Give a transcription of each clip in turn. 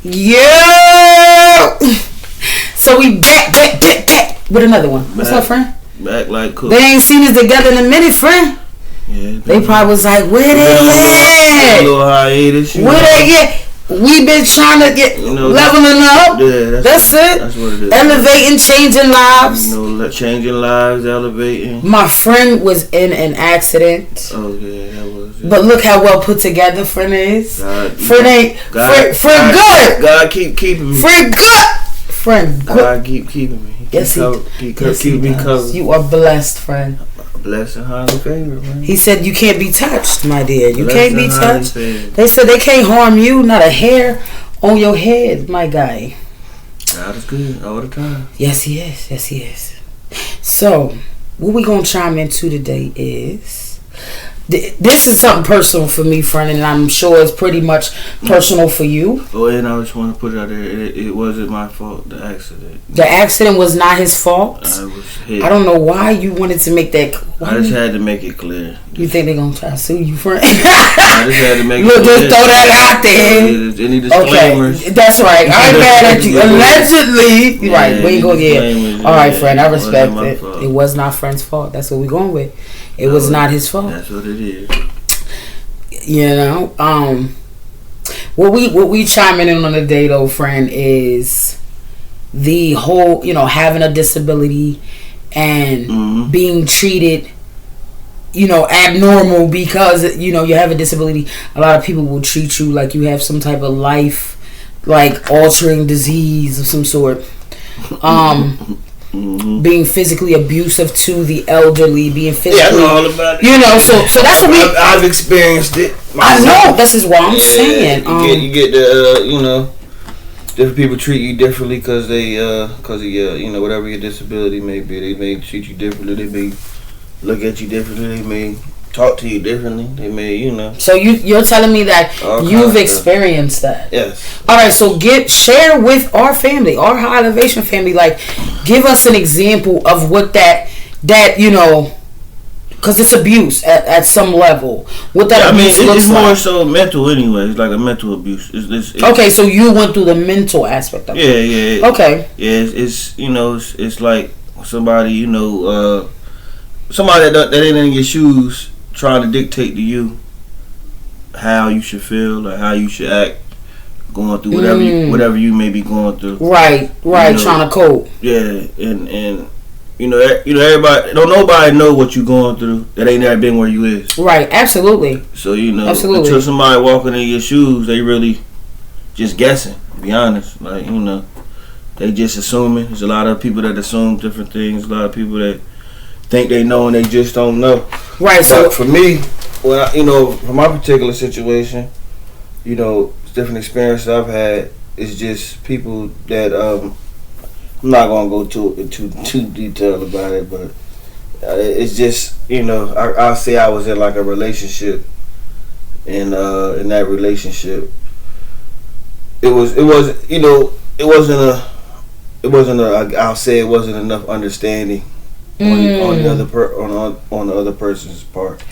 Yeah. So we back with another one. What's up, friend? Back like cool. They ain't seen us together in a minute, friend. Yeah, they probably was like, where they at? A little hiatus. Where they at? We been trying to get leveling up. Yeah, that's it. That's what it is. Elevating, changing lives. Changing lives, elevating. My friend was in an accident. Oh yeah, that was. Yeah. But look how well put together friend is. Friend good. God keep keeping me. Friend good. Friend good. God keep keeping me. Yes, he keep me covered. You are blessed, friend. Blessed and highly favored, man. He said you can't be touched, my dear. You blessed can't be touched. They said they can't harm you, not a hair on your head, my guy. God is good all the time. Yes, he is. Yes, he is. So, what we gonna chime into today is this is something personal for me, friend, and I'm sure it's pretty much personal for you. Oh, and I just want to put it out there. It wasn't my fault. The accident. The accident was not his fault. I was hit. I don't know why you wanted to make that. I just had to make it clear. You think they're gonna try to sue you, friend? I just had to make it clear. Just throw that out there. Any disclaimers? Okay, that's right. I ain't mad at you. Allegedly, right? We ain't gonna get. All right, friend. I respect it. It was not friend's fault. That's what we going with. It was not his fault. That's what it is. You know, what we chiming in on today, though, friend, is the whole, having a disability and being treated, abnormal because, you have a disability. A lot of people will treat you like you have some type of life, like altering disease of some sort. Being physically abusive to the elderly, being physically, I know all about it. So that's what I've experienced it myself. I know. This is what I'm saying. You get the different people treat you differently because of your whatever your disability may be. They may treat you differently. They may look at you differently. They may talk to you differently. They may So you're telling me that you've experienced that? Yes. All right. So share with our family, our High Elevation family. Like, give us an example of what that because it's abuse at some level. What that abuse looks it's more so mental anyway. It's like a mental abuse. It's okay. So you went through the mental aspect of it. Yeah. Okay. Yeah. It's like somebody somebody that ain't in your shoes trying to dictate to you how you should feel or how you should act, going through whatever you may be going through. Right. Trying to cope. Yeah, and everybody nobody know what you going through that ain't never been where you is. Right. Absolutely. So until somebody walking in your shoes, they really just guessing. To be honest, they just assuming. There's a lot of people that assume different things. A lot of people that think they know and they just don't know. Right. So for me, for my particular situation, different experiences I've had. It's just people that I'm not gonna go too detailed about it, but it's just I'll say I was in like a relationship, and in that relationship, I'll say it wasn't enough understanding on the other person's part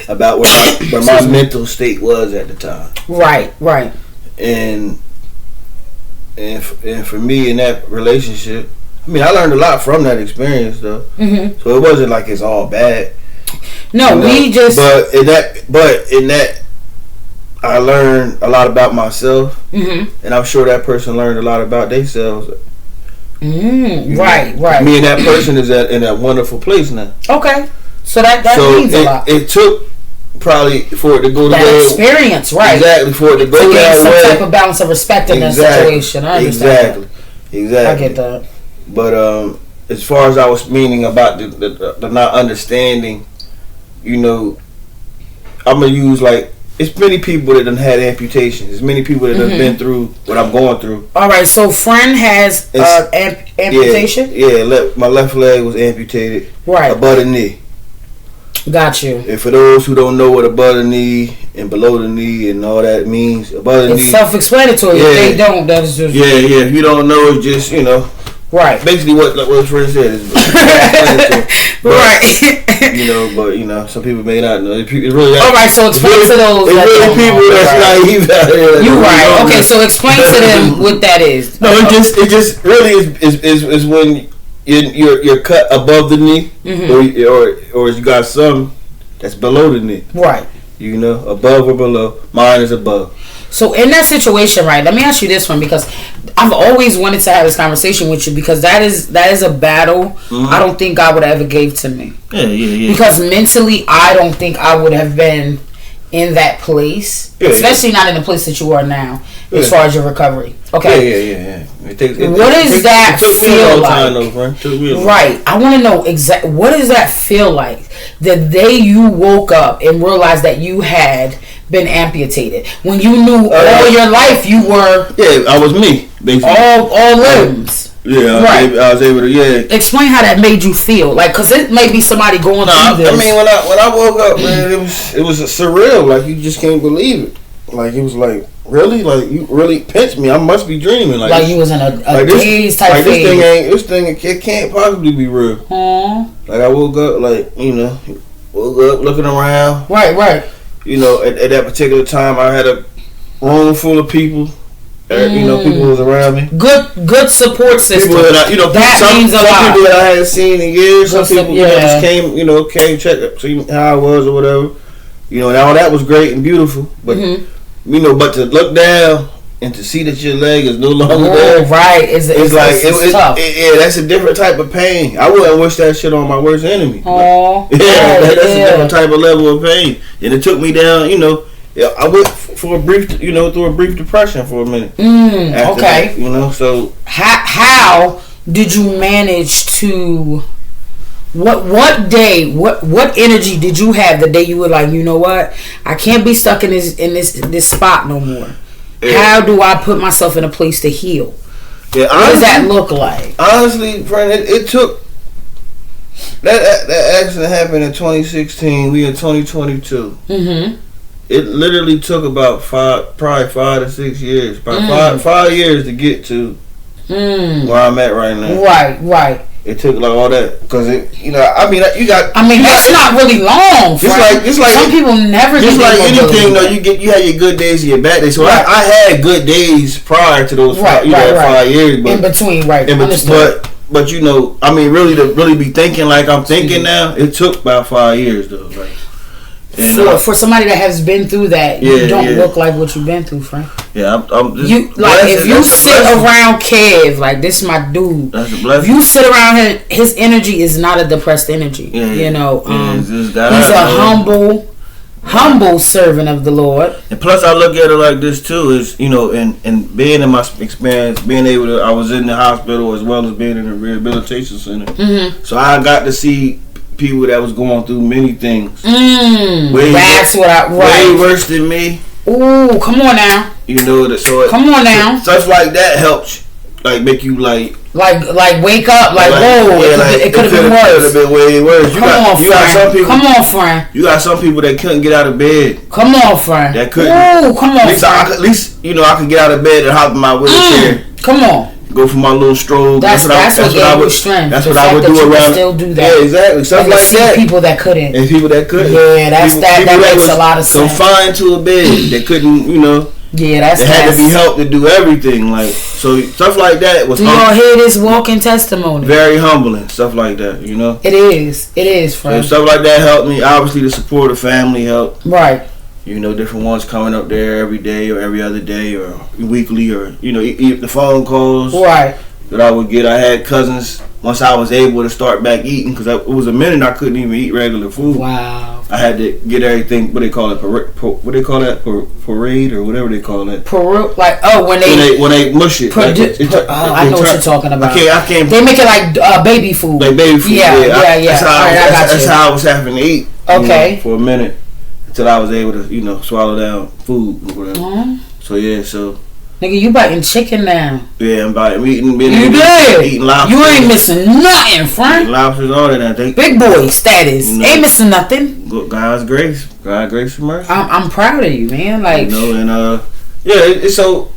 about where my mental state was at the time. Right. And for me in that relationship, I learned a lot from that experience though. Mm-hmm. So it wasn't like it's all bad. No, we just. But in that, I learned a lot about myself, and I'm sure that person learned a lot about themselves. Right. Me and that person is in a wonderful place now. Okay, so that means a lot. It took probably for it to go that experience, right? Exactly, for it to go that some way. Some type of balance of respect in that situation. I understand. Exactly. I get that. But as far as I was meaning about the not understanding, I'm gonna use like. It's many people that done had amputations. There's many people that done been through what I'm going through. All right, so friend has amputation? Yeah, my left leg was amputated. Right. Above the knee. Got you. And for those who don't know what above the knee and below the knee and all that means, above the knee. It's self-explanatory. Yeah. If they don't, that is just... Yeah. If you don't know, it's just, Right. Basically, what his friend said is right. Some people may not know. It's really all right. So explain to those. It's really people that's naive out here. You're right. Okay. So explain to them what that is. No, it just really is when you're cut above the knee, or you got some that's below the knee. Right. Above or below. Mine is above. So in that situation, right? Let me ask you this one, because I've always wanted to have this conversation with you, because that is a battle I don't think God would have ever gave to me. Yeah. Because mentally, I don't think I would have been in that place, especially not in the place that you are now, as far as your recovery. Okay. Yeah. What does that feel like? Right. I want to know exactly what does that feel like the day you woke up and realized that you had been amputated, when you knew all your life you were. Yeah, I was me, basically. All limbs. Yeah, right. I was able to. Yeah. Explain how that made you feel, like, because it may be somebody going through this. I mean, when I woke up, man, it was surreal. Like, you just can't believe it. Like, it was like, really, like, you really pinched me. I must be dreaming. Like you was in a daze type phase. This thing it can't possibly be real. Like, I woke up, looking around. Right. At that particular time, I had a room full of people. People was around me. Good support system. People that means a lot. Some people that I hadn't seen in years. Some people just came check see how I was or whatever. And all that was great and beautiful. But but to look down and to see that your leg is no longer there. Right. It's tough. That's a different type of pain. I wouldn't wish that shit on my worst enemy. Oh. That's a different type of level of pain. And it took me down, I went for a brief, through a brief depression for a minute. Okay. That, so how did you manage to? What day? What energy did you have the day you were like, you know what? I can't be stuck in this spot no more. Yeah. How do I put myself in a place to heal? Yeah, what does that look like? Honestly, friend, it took. That accident happened in 2016. We in 2022. It literally took about probably 5 to 6 years, about 5 years to get to where I'm at right now. Right. It took like all that because you got. That's not really long. It's like some people never. Just like anything, though, you had your good days and your bad days. So right. I had good days prior to those 5 years, but in between, right? But really to really be thinking like I'm thinking now, it took about 5 years though. Like, for somebody that has been through that, you don't look like what you've been through, Frank. Yeah, I'm just if you sit around Kev, like, this is my dude. That's a blessing. If you sit around him, his energy is not a depressed energy. He's a humble servant of the Lord. And plus, I look at it like this too: is and being in my experience, I was in the hospital as well as being in a rehabilitation center. So I got to see people that was going through many things. Way worse than me. Ooh, come on now. Come on now. Stuff like that helps, like, make you like wake up, whoa, it could have been worse. It could have been way worse. Come on, friend. You got some people that couldn't get out of bed. Come on, friend. That couldn't. Ooh, come on. At least I could get out of bed and hop in my wheelchair. Come on. Go for my little stroll. That's what I would strength. That's what I would do around. Still do that. Yeah, exactly. Stuff like that. People that couldn't. And people that couldn't. Yeah, that makes a lot of sense. Confined to a bed, they couldn't. Yeah, they had to be helped to do everything. Like, so stuff like that was. Do y'all hear this walking testimony? Very humbling. Stuff like that. It is, friend. So stuff like that helped me. Obviously, the support of family helped. Right. Different ones coming up there every day or every other day or weekly or the phone calls. Right. That I would get. I had cousins once I was able to start back eating because it was a minute I couldn't even eat regular food. Wow. I had to get everything. What they call it? What they call that? Parade or whatever they call it. When they mush it. I know what you're talking about. I can't. They make it like baby food. Like baby food. Yeah. That's how I was having to eat. Okay. For a minute until I was able to swallow down food or whatever. So. Nigga, you biting chicken now. Yeah, I'm eating. You did. Eating lobster. You ain't missing nothing, Frank. Lobsters, all that. Big boy status. Ain't missing nothing. God's grace. God's grace and mercy. I'm proud of you, man. Like, so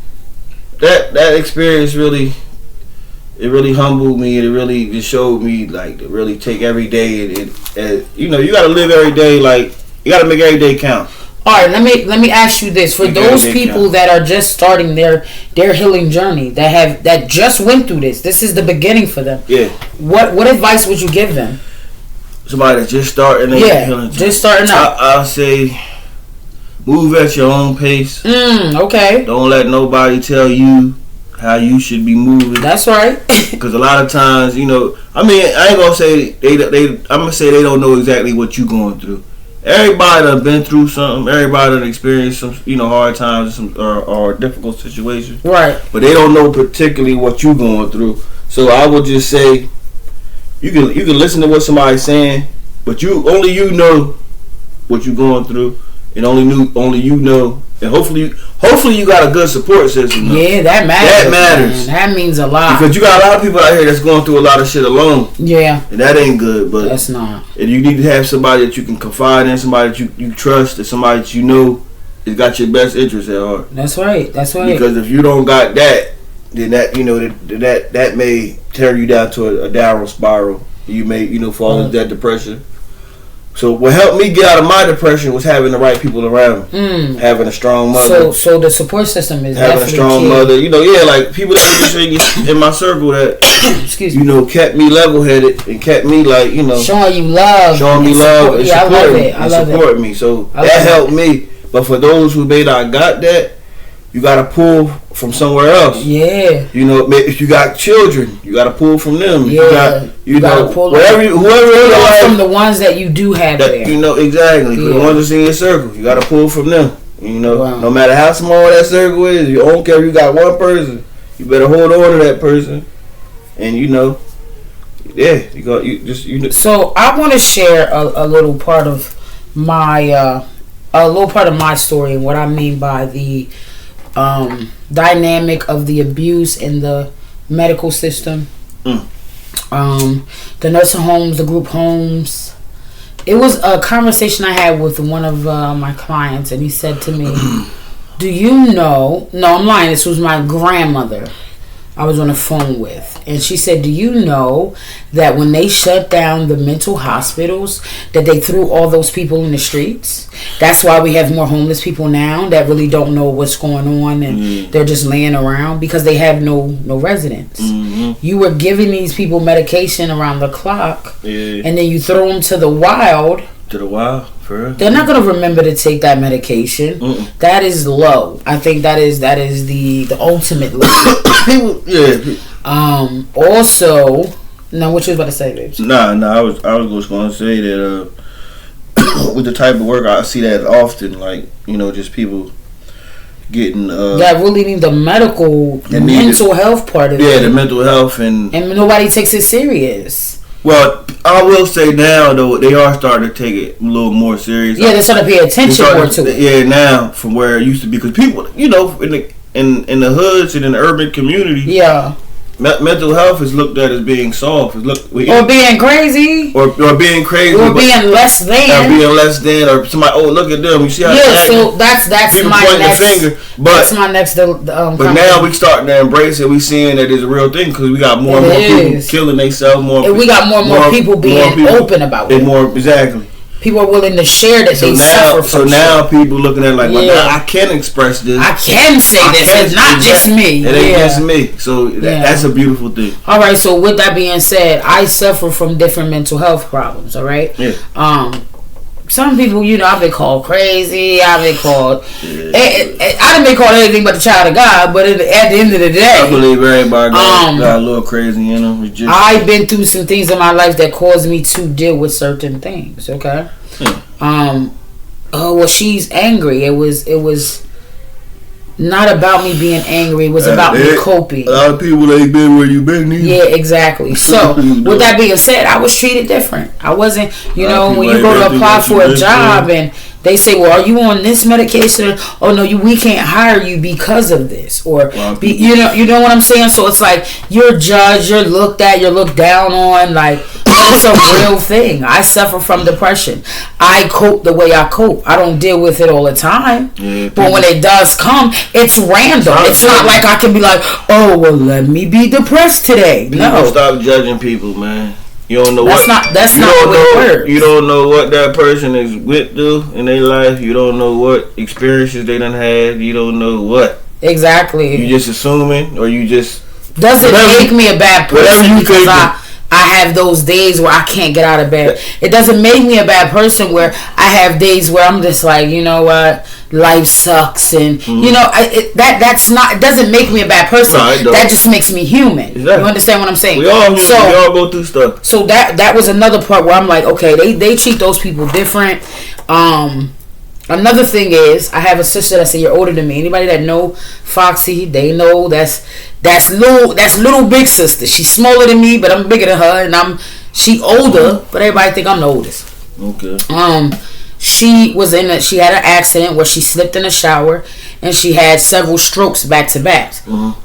that experience really, it really humbled me. It really just showed me like to really take every day and you know, you got to live every day, like you got to make every day count. All right, let me ask you this: for those people that are just starting their healing journey, that just went through this is the beginning for them. Yeah. What advice would you give them? Somebody that's just starting their healing journey. Just starting out. I'll say, move at your own pace. Okay. Don't let nobody tell you how you should be moving. That's right. Because a lot of times, you know, I mean, I ain't gonna say I'm gonna say they don't know exactly what you going through. Everybody done been through something. Everybody done experienced some, you know, hard times or difficult situations. Right. But they don't know particularly what you going through. So I would just say, you can listen to what somebody's saying, but you know what you going through, and only you know, and hopefully you got a good support system. Yeah, that matters. That matters. Man. That means a lot. Because you got a lot of people out here that's going through a lot of shit alone. Yeah. And that ain't good. But that's not. And you need to have somebody that you can confide in, somebody that you trust, and somebody that you know has got your best interest at heart. That's right. That's right. Because if you don't got that, then that, you know, that may tear you down to a downward spiral. You may, you know, fall into that depression. So what helped me get out of my depression was having the right people around me. Having a strong mother. So the support system is having a strong mother. You know, like people that in my circle that excuse me, you know, kept me level headed and kept me like, you know, showing me love and support me. So that helped me. But for those who may not got that, you gotta pull from somewhere else. Yeah. You know, if you got children, you gotta pull from them. Yeah. You gotta pull whoever from the ones that you do have there. You know, exactly. Yeah. The ones that's in your circle, you gotta pull from them. You know, no matter how small that circle is, you don't care if you got one person, you better hold on to that person. And you know, So I want to share a little part of my story and what I mean by the dynamic of the abuse in the medical system. The nursing homes, the group homes. It was a conversation I had with one of my clients, and he said to me, do you know, no, I'm lying, this was my grandmother I was on the phone with, and she said, do you know that when they shut down the mental hospitals, that they threw all those people in the streets? That's why we have more homeless people now that really don't know what's going on, and they're just laying around because they have no residence. You were giving these people medication around the clock, and then you throw them to the wild. They're not going to remember to take that medication. That is low. I think that is the ultimate low. Also, now what you was about to say, babes? Nah. I was just going to say that with the type of work I see that often, like, you know, just people getting that really need the mental health part of it. Yeah, the mental health and nobody takes it serious. Well, I will say now though they are starting to take it a little more serious. Yeah, they're starting to pay attention more to it. Yeah, now from where it used to be, because people, you know, in the hoods and in the urban community, mental health is looked at as being soft, or being crazy, or being crazy, or being less than, or somebody. Oh, look at them! You see how? So that's my next. The finger, but that's my next. But now we starting to embrace it. We seeing that it's a real thing because we got more and more people killing themselves. We got more and more people being open about it. More exactly. People are willing to share that they suffer from. So now people looking at it like, well, I can express this. I can say this. It's not just me. It ain't just me. So that's a beautiful thing. All right. So with that being said, I suffer from different mental health problems. All right. Yeah. Some people, you know, I've been called crazy. I've been called. I done been called anything but the child of God. But at the end of the day, I believe everybody got a little crazy in them. I've been through some things in my life that caused me to deal with certain things. Okay. Well, she's angry. It was not about me being angry. It was about me coping. A lot of people ain't been where you been either. Yeah, exactly. So, with that being said, I was treated different. I wasn't, you know, when you go to apply for a job and They say, well, are you on this medication? Oh no, we can't hire you because of this, or you know what I'm saying. So it's like you're judged, you're looked at, you're looked down on. Like it's a real thing. I suffer from depression. I cope the way I cope. I don't deal with it all the time, but when it does come, it's random. It's not like I can be like, oh well, let me be depressed today. No, stop judging people, man. You don't know that's not the way it works. You don't know what that person is with through in their life. You don't know what experiences they done had. You don't know what. Exactly. You just assuming, or you just doesn't make me a bad person because I have those days where I can't get out of bed. It doesn't make me a bad person where I have days where I'm just like, you know what, life sucks, and you know that's not. It doesn't make me a bad person. No, that just makes me human. Exactly. You understand what I'm saying? We all human. So, we all go through stuff. So that was another part where I'm like, okay, they treat those people different. Another thing is, I have a sister that's a year older than me. Anybody that know Foxy, they know that's little big sister. She's smaller than me, but I'm bigger than her, and she older, but everybody think I'm the oldest. Okay. She had an accident where she slipped in the shower, and she had several strokes back to back.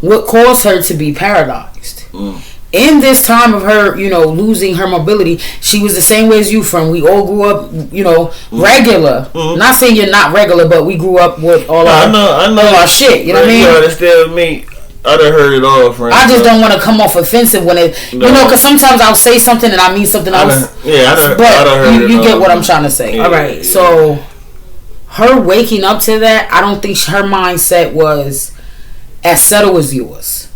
What caused her to be paralyzed? In this time of her, losing her mobility, she was the same way as you, friend. We all grew up, regular. Not saying you're not regular, but we grew up with all our shit. You know what I mean? You understand me? I done heard it all, friend. I just don't want to come off offensive when because sometimes I'll say something and I mean something else. But you get what I'm trying to say. All right, so her waking up to that, I don't think her mindset was as settled as yours.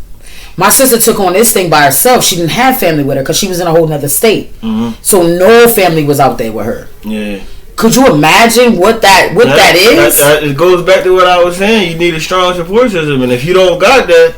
My sister took on this thing by herself. She didn't have family with her because she was in a whole nother state. So no family was out there with her. Yeah. Could you imagine what that is? It goes back to what I was saying. You need a strong support system, and if you don't got that,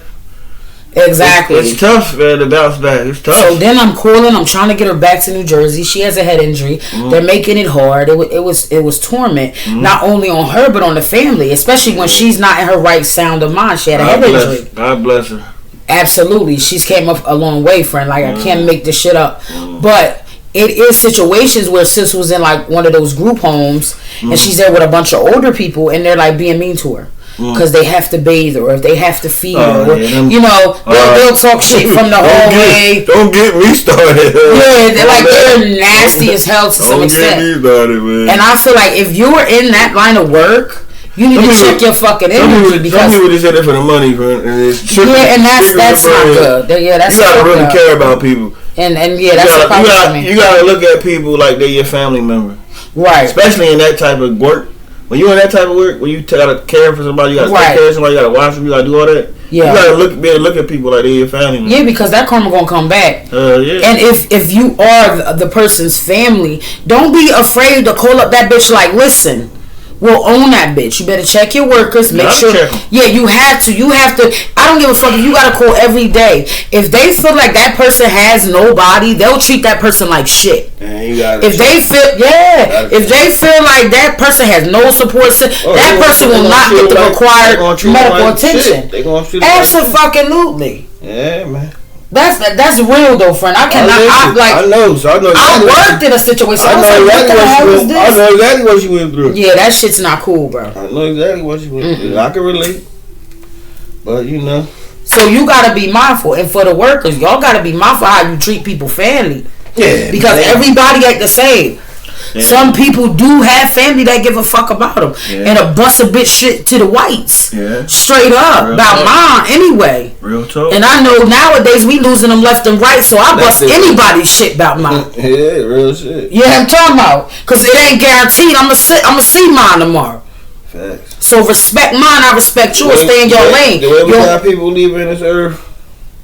exactly, it's tough, man, to bounce back. It's tough. So then I'm trying to get her back to New Jersey. She has a head injury. They're making it hard. It was torment, not only on her but on the family, especially when she's not in her right sound of mind. She had a head injury. God bless her. Absolutely, she's came up a long way, friend. Like I can't make this shit up, but it is situations where sis was in like one of those group homes, and she's there with a bunch of older people, and they're like being mean to her because they have to bathe her, or if they have to feed her, they'll talk shit from the hallway. Don't get me started. They're nasty as hell to some extent. Don't get me started, man. And I feel like if you're in that line of work, you need to check your fucking energy because some people just in it for the money, and that's not good. Yeah, that's you gotta really care about people. And that's a problem for me. You gotta look at people like they're your family member, right? Especially in that type of work. When you in that type of work, when you gotta care for somebody, you gotta take care of somebody, you gotta watch them, you gotta do all that. Yeah. You gotta be able to look at people like they're your family member. Yeah, because that karma gonna come back. Yeah. And if you are the person's family, don't be afraid to call up that bitch like, listen. Well, own that bitch. You better check your workers. Make sure. Yeah, you have to. I don't give a fuck if you gotta call every day. If they feel like that person has nobody, they'll treat that person like shit. If they feel like that person has no support, that person will not get the required medical attention. Absolutely. Yeah, man. That's real though, friend. I cannot. I know. I worked in a situation. I know exactly what you went through. Yeah, that shit's not cool, bro. I know exactly what you went through. I can relate, but So you gotta be mindful, and for the workers, y'all gotta be mindful how you treat people fairly. Yeah, because everybody ain't the same. Yeah. Some people do have family that give a fuck about them, and a bust a bitch shit to the whites, straight up real about talk. Mine anyway. Real talk. And I know nowadays we losing them left and right, so I bust anybody's shit about mine. Yeah, real shit. Yeah, I'm talking about, cause it ain't guaranteed. I'ma see mine tomorrow. Facts. So respect mine, I respect yours. Stay in your lane. The way we got people leaving this earth.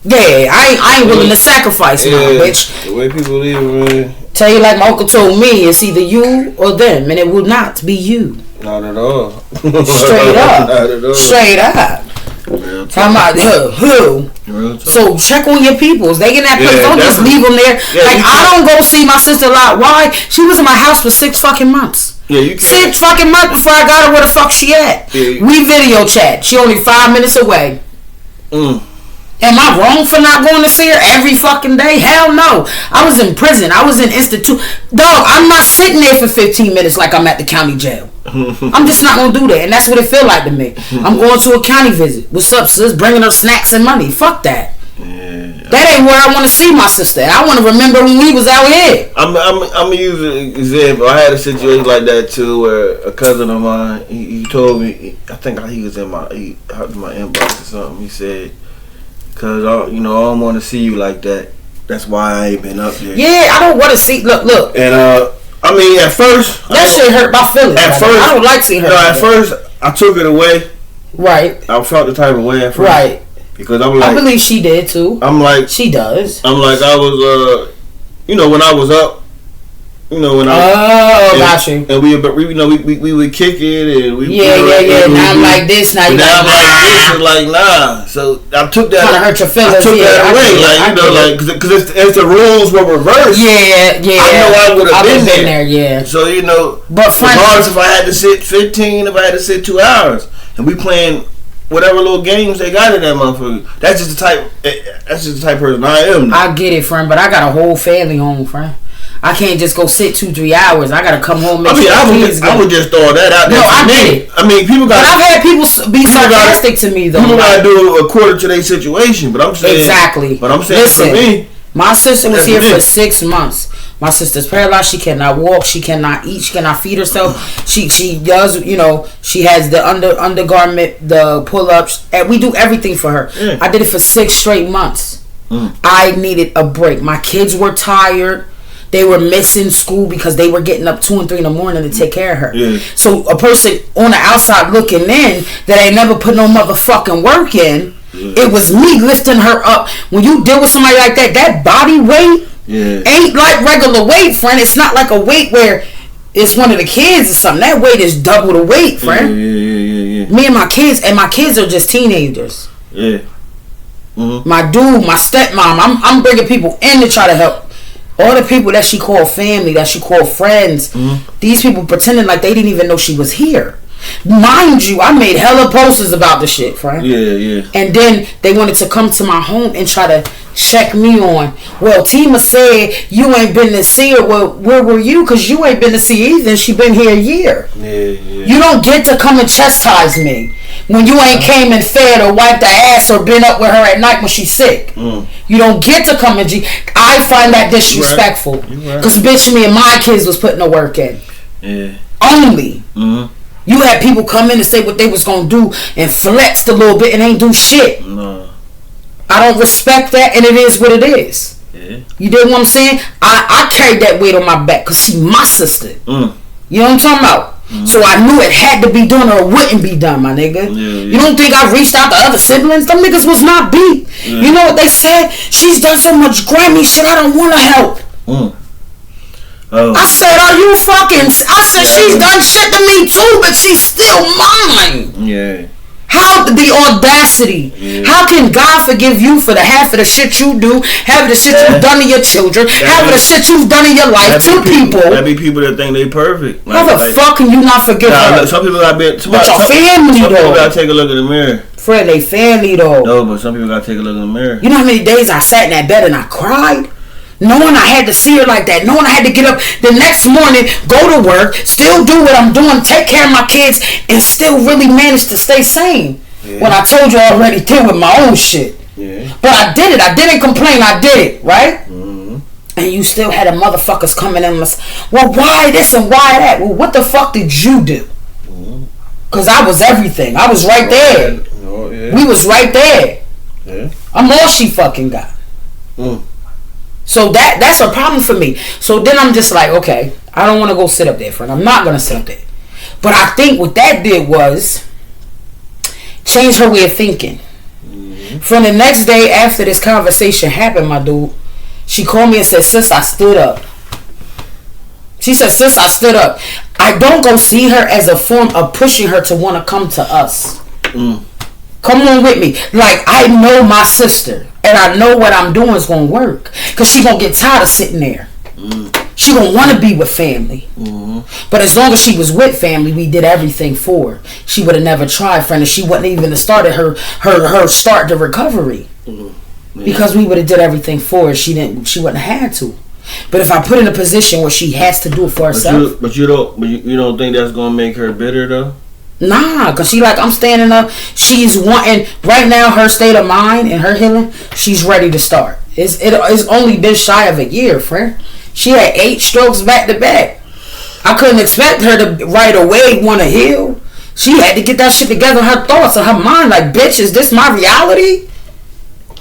Yeah, I ain't willing to sacrifice mine, bitch. The way people leaving, man. Tell you like my uncle told me, it's either you or them, and it will not be you. Not at all. Straight up. Not at all. Straight up. Talking about who? So check on your peoples. They in that place. Don't just leave them there. Yeah, I don't go see my sister a lot. Why? She was in my house for 6 fucking months. Yeah, you can. 6 fucking months before I got her where the fuck she at. Yeah, we video chat. She only 5 minutes away. Am I wrong for not going to see her every fucking day? Hell no. I was in prison. I was in institute. Dog, I'm not sitting there for 15 minutes like I'm at the county jail. I'm just not gonna do that, and that's what it feel like to me. I'm going to a county visit. What's up, sis? Bringing her snacks and money. Fuck that. Yeah. That ain't where I want to see my sister. I want to remember when we was out here. I'm gonna use an example. I had a situation like that too, where a cousin of mine, he told me, I think he was in my inbox or something. He said, "Cause I don't want to see you like that. That's why I ain't been up there." Yeah, I don't want to see. Look. And I mean, at first that shit hurt my feelings. At first, I don't like seeing her. No, at first I took it away. Right. I felt the type of way at first. Right. Because I'm like, I believe she did too. I'm like, she does. I'm like, I was, when I was up, when got you. And we would kick it and we yeah. Now I'm like this. Now you I'm like this. And like nah. So I took that. Kind of hurt your feelings. I took that away, because if the rules were reversed, yeah. I know I would have been there. Yeah. So but regardless if I had to sit 15, if I had to sit 2 hours, and we playing whatever little games they got in that motherfucker. That's just the type of person I am. I get it, friend, but I got a whole family home, friend. I can't just go sit 2-3 hours. I gotta come home. I would just throw that out there. No, I get it. I mean, people got. But I've had people be sarcastic to me though. People gotta do according to their situation. But I'm saying exactly. But I'm saying listen, for me, my sister was here for 6 months. My sister's paralyzed. She cannot walk. She cannot eat. She cannot feed herself. She does. She has the undergarment, the pull-ups, and we do everything for her. Yeah. I did it for 6 straight months. I needed a break. My kids were tired. They were missing school because they were getting up 2 and 3 in the morning to take care of her. Yeah. So a person on the outside looking in that ain't never put no motherfucking work in, it was me lifting her up. When you deal with somebody like that, that body weight ain't like regular weight, friend. It's not like a weight where it's one of the kids or something. That weight is double the weight, friend. Yeah. Me and my kids are just teenagers. Yeah. Mm-hmm. My dude, my stepmom, I'm bringing people in to try to help. All the people that she called family, that she called friends, these people pretending like they didn't even know she was here. Mind you, I made hella posters about the shit, friend. Yeah. And then they wanted to come to my home and try to check me on. Well, Tima said you ain't been to see her. Well, where were you? Because you ain't been to see either. She been here a year. Yeah. You don't get to come and chastise me when you ain't came and fed or wiped her ass or been up with her at night when she's sick. You don't get to come and I find that disrespectful. Because bitch, me and my kids was putting the work in. Yeah. Only. You had people come in and say what they was gonna do and flexed a little bit and ain't do shit. No. I don't respect that, and it is what it is. Yeah. You know what I'm saying? I carried that weight on my back because she's my sister. You know what I'm talking about? So I knew it had to be done or it wouldn't be done, my nigga. You don't think I reached out to other siblings? Them niggas was not beat. You know what they said? She's done so much Grammy shit, I don't want to help. I said, are you fucking... I said, she's done shit to me too, but she's still mine. Yeah. How the audacity? How can God forgive you for the half of the shit you do, half of the shit you've done to your children, half of the shit you've done in your life to people? That be people that think they perfect. How the fuck can you not forgive her? Some people got to but your family though. Some people got to take a look in the mirror. Fred, they family though. No, but some people got to take a look in the mirror. You know how many days I sat in that bed and I cried? Knowing I had to see her like that, knowing I had to get up the next morning, go to work, still do what I'm doing, take care of my kids, and still really manage to stay sane. When I told you I already did with my own shit. But I did it. I didn't complain. I did it, right? And you still had a motherfuckers coming in and well, why this and why that? Well, what the fuck did you do? Because I was everything. I was right there. We was right there. I'm all she fucking got. So that's a problem for me. So then I'm just like, okay, I don't want to go sit up there, friend. I'm not going to sit up there. But I think what that did was change her way of thinking. From the next day after this conversation happened, my dude, she called me and said, sis, I stood up. She said, sis, I stood up. I don't go see her as a form of pushing her to want to come to us. Come on with me. Like, I know my sister. And I know what I'm doing is going to work. Because she going to get tired of sitting there. She going to want to be with family. But as long as she was with family, we did everything for her. She would have never tried, friend. And she wouldn't even have started her start to recovery. Because we would have did everything for her. She wouldn't have had to. But if I put in a position where she has to do it for herself, but you don't think that's gonna make her bitter though? Nah, cause she like, I'm standing up. She's wanting right now. Her state of mind and her healing. She's ready to start. It's only been shy of a year, friend. She had 8 strokes back to back. I couldn't expect her to right away want to heal. She had to get that shit together in her thoughts and her mind. Like, bitch, is this my reality?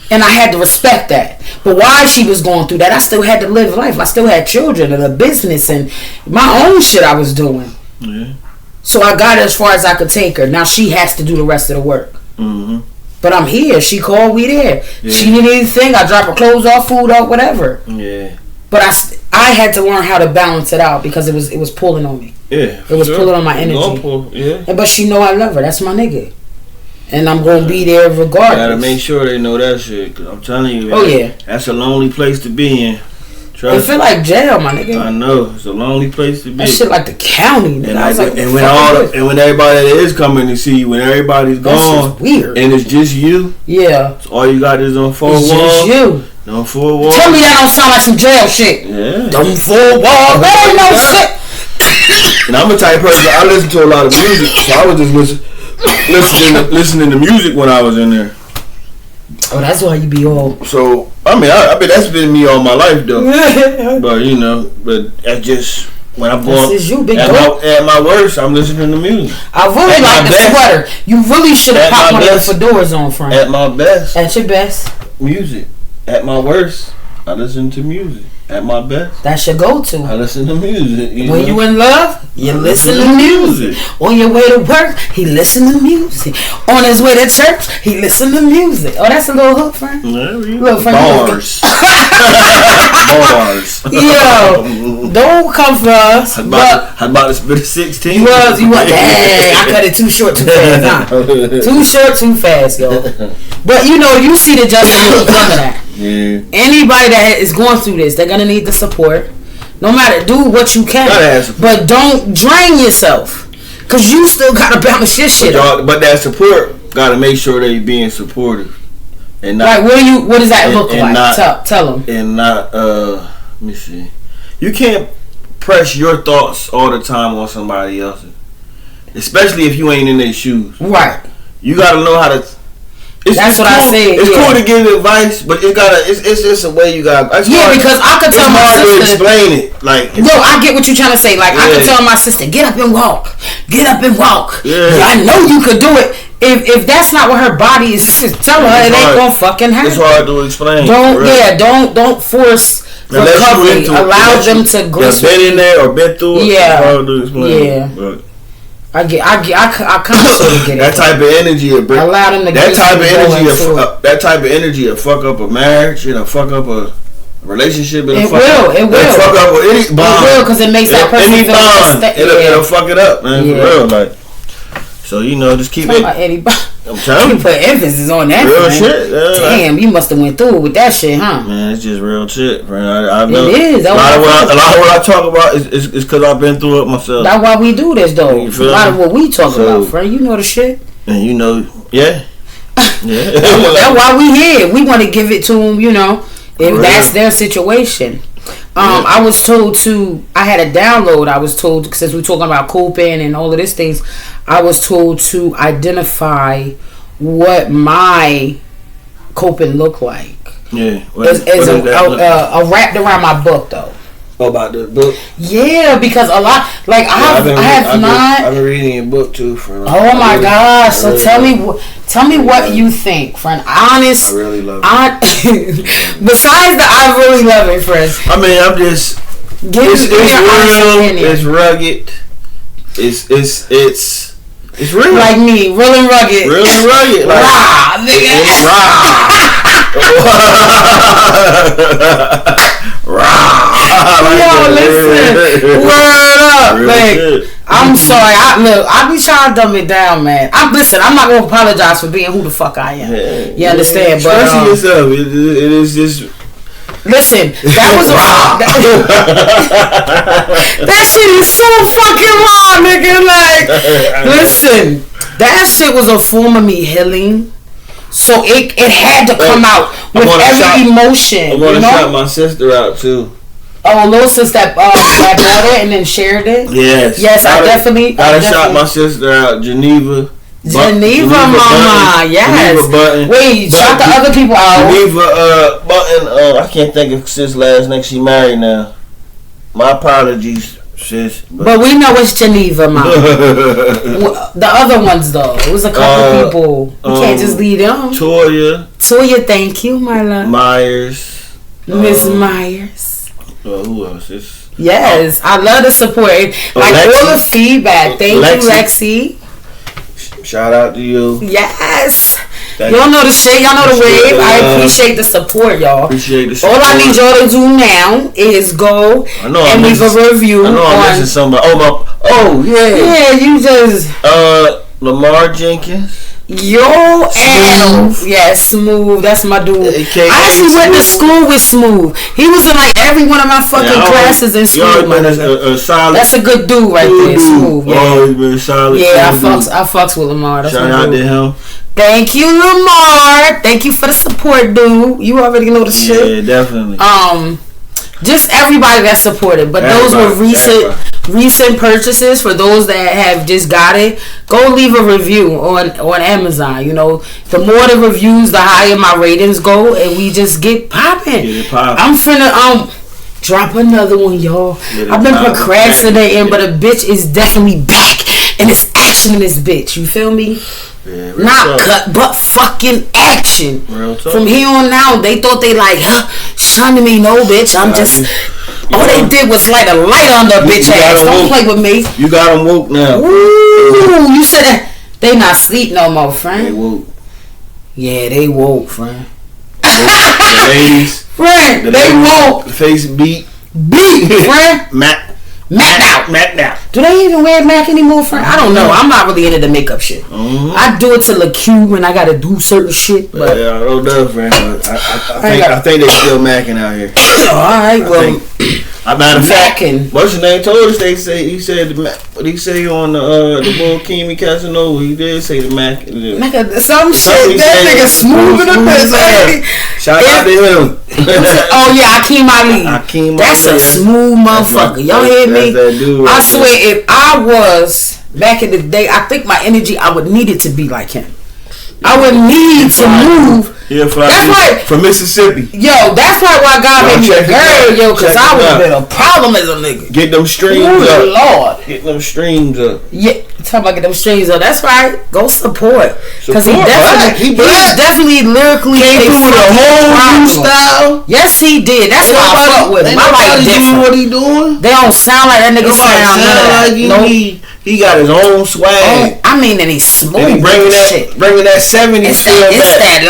And I had to respect that. But while she was going through that, I still had to live life. I still had children and a business and my own shit I was doing. Yeah. So I got her as far as I could take her. Now she has to do the rest of the work. Mm-hmm. But I'm here. She called, we there. Yeah. She need anything, I drop her clothes off, food off, whatever. Yeah. But I had to learn how to balance it out because it was pulling on me. Yeah. It was pulling on my energy. But she know I love her. That's my nigga. And I'm going to be there regardless. You gotta make sure they know that shit. Cause I'm telling you, oh yeah, that's a lonely place to be in. It feel like jail, my nigga. I know, it's a lonely place to be. That shit like the county, nigga. And when everybody that is coming to see you, when everybody's gone, weird, and it's just you. Yeah. So all you got is on 4 walls. Just you. No 4 walls. Tell me that don't sound like some jail shit. Yeah. Them 4 walls. That ain't no shit. And I'm a type of person. I listen to a lot of music, so I was just listening to music when I was in there. Oh, that's why you be all. So I mean, I bet that's been me all my life though. But that's just when I'm going at my worst, I'm listening to music. I really like the sweater. You really should have popped one of the fedoras on, friend. At my best. At your best. Music. At my worst, I listen to music. At my best, that's your go-to. I listen to music. When you in love, you listen to music. On your way to work, he listen to music. On his way to church, he listen to music. Oh, that's a little hook, friend. Little friend. Bars. Bars. Yo, don't come for us. How about this bit of 16? You was dang, I cut it too short too fast, huh? Too short too fast, yo. But you see the justice when you coming at. Yeah. Anybody that is going through this, they're gonna need the support. No matter, do what you can, but don't drain yourself, cause you still gotta balance your shit. But that support gotta make sure they being supportive, and not. Like, what does that look like? Not, tell them. And not. Let me see. You can't press your thoughts all the time on somebody else's, especially if you ain't in their shoes. Right. You gotta know how to. That's what I said. It's cool to give advice, but it's just a way you got. Because I could tell my sister. To explain it. Like, no, I get what you're trying to say. Like, I could tell my sister, get up and walk. Get up and walk. Yeah. I know you could do it. If that's not what her body is, tell her it ain't gonna fucking happen. It's hard to explain. Don't force recovery. Allow them to glisten. Been in there or been through it. Yeah. It's hard to explain. Yeah. But I kind of sort of get it. That type of energy, allow them to that type of energy, will fuck up a marriage, it'll fuck up a relationship. It will. Fuck up any bond. It will, because it makes that person feel bond. It'll fuck it up, man. Yeah. For real, like. So just keep it. I'm telling you, put emphasis on that. Real man. Shit. Damn, you must have went through it with that shit, huh? Man, it's just real shit, friend. I know. It is. A lot of what I talk about is because I've been through it myself. That's why we do this, though. A lot of what we talk about, friend. You know the shit. And yeah. That's why we here. We want to give it to them, if that's their situation. I was told I had a download. I was told, since we're talking about coping and all of these things, I was told to identify what my coping looked like. Yeah. As wrapped around my book, though. About the book? Yeah, because a lot, like, I've been reading your book too, friend. Oh my gosh! So tell me what you think, friend. Honest. I really love it. Besides I really love it, friend. I mean, I'm just. It's real. It's rugged. It's real. Like me, real and rugged. Real and rugged. Like, raw, nigga. It's raw. Yo, listen. Word up, like. I'm sorry. I be trying to dumb it down, man. I'm not gonna apologize for being who the fuck I am. Yeah, you understand? But expressing yourself, it is just. Listen, that was that shit is so fucking raw, nigga. Like, listen, that shit was a form of me healing. So it had to come out with every emotion. I'm gonna shout my sister out too. Oh, little sis that bought it and then shared it. Yes, I definitely. I shot my sister out, Geneva. Geneva mama, yes. Geneva Button. Wait, shout the other people out. Geneva Button. I can't think of sis last name. She married now. My apologies, sis. But we know it's Geneva mama. The other ones though, it was a couple people. You can't just leave them. Toya, thank you, my love. Myers, Miss Myers. Who else? Yes, I love the support. Like all the feedback. Thank you, Lexi. Shout out to you. Yes. Y'all know the shit. Y'all know the wave. I appreciate the support, y'all. All I need y'all to do now is go and leave a review. I know I'm missing somebody. Oh, yeah. Yeah, you just... Lamar Jenkins. Yo, and Smooth. That's my dude. I actually went to school with Smooth. He was in like every one of my fucking classes in school. That's a good dude right there, Smooth. Yeah. Always been solid. Yeah, I fucks with Lamar. That's shout out to him. Thank you, Lamar. Thank you for the support, dude. You already know the shit. Yeah, definitely. Just everybody that supported, but those were recent purchases. For those that have just got it, go leave a review on Amazon. You know, the more the reviews, the higher my ratings go, and we just get popping. I'm finna drop another one, y'all. I've been procrastinating, but a bitch is definitely back, and it's action in this bitch. You feel me? Yeah, not cut, but fucking action. From here on out, they thought they like, shunning me. No, bitch. I'm just. All they did was light a light on the bitch ass. Don't play with me. You got them woke now. Ooh, you said that they not sleep no more, friend. They woke. Yeah, they woke, friend. The ladies. Friend, they woke. The face beat, friend. Mac out. Do they even wear Mac anymore, friend? I don't know. I'm not really into the makeup shit. I do it to look cute when I gotta do certain shit. But yeah, I don't know, friend. But I think they still macking out here. Alright, well. Matter of fact, what's your name told us? He said what he say on the Bull Kimi Casanova. He did say the Mac. Some shit. That nigga smooth in the bitch. Shout out to him. Oh yeah, Akeem Ali. That's a smooth motherfucker. Y'all hear me? I swear, if I was back in the day, I think my energy, I would need it to be like him. I would need to move. That's why from Mississippi. Yo, that's why God made me a girl, yo, because I would have been a problem as a nigga. Get them streams up. Lord. Get them streams up. Yeah, talking about get them streams up. That's right. Go support. Because he definitely lyrically came through the whole new style. Yes, he did. That's why I fuck with him. I like different. What he doing? They don't sound like that nigga sound. He got his own swag. I mean, and he's smooth. And he bringing that 70s feel back.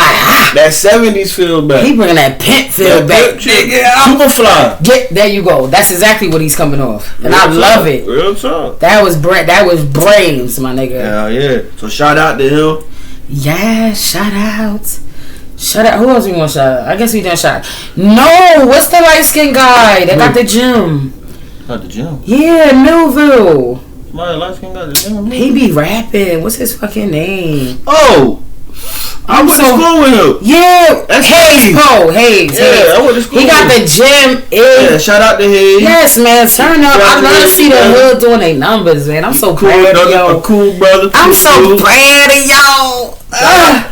That 70s feel back. He bringing that pimp feel back. Superfly. There you go. That's exactly what he's coming off, and I love it. Real talk. That was brains, my nigga. Hell yeah. So shout out to him. Yeah, shout out. Who else we want to shout out? I guess we done shout out. No, what's the light skinned guy that got the gym? Got the gym? Yeah, Millville. He be rapping. What's his fucking name? Oh, I went to school with him. Yeah, that's Hayes. Yeah, I went to school. He got the gym. Yeah, shout out to Hayes. Yes, man. Turn up. I love to see the hood doing their numbers, man. I'm so proud of y'all. A cool brother. I'm so proud of y'all.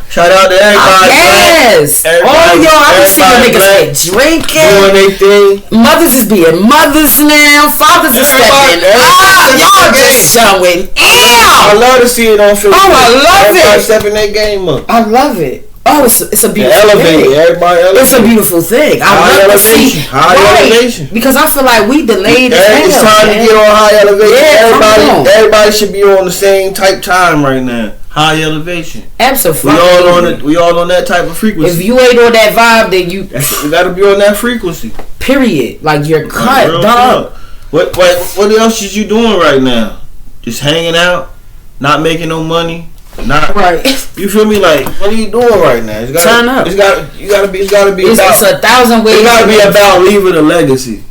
Shout out to everybody. Yes. All y'all, I can see the niggas drinking. Doing their thing. Mothers is being mothers now. Fathers is stepping up. Y'all just showing out. I love to see it on film. Oh, I love everybody it. Stepping their game up. I love it. Oh, it's a beautiful thing. Everybody elevate. It's a beautiful thing. I love to see high elevation. Because I feel like we delayed. It's time to get on high elevation. Yeah, everybody should be on the same type time right now. High elevation. Absolutely. We all on that type of frequency. If you ain't on that vibe, then you gotta be on that frequency. Period. Like you're cut, dog. What else is you doing right now? Just hanging out, not making no money. Not right. You feel me? Like, what are you doing right now? Turn up. It's gotta be about. It's 1,000 ways. It's gotta be about leaving a legacy.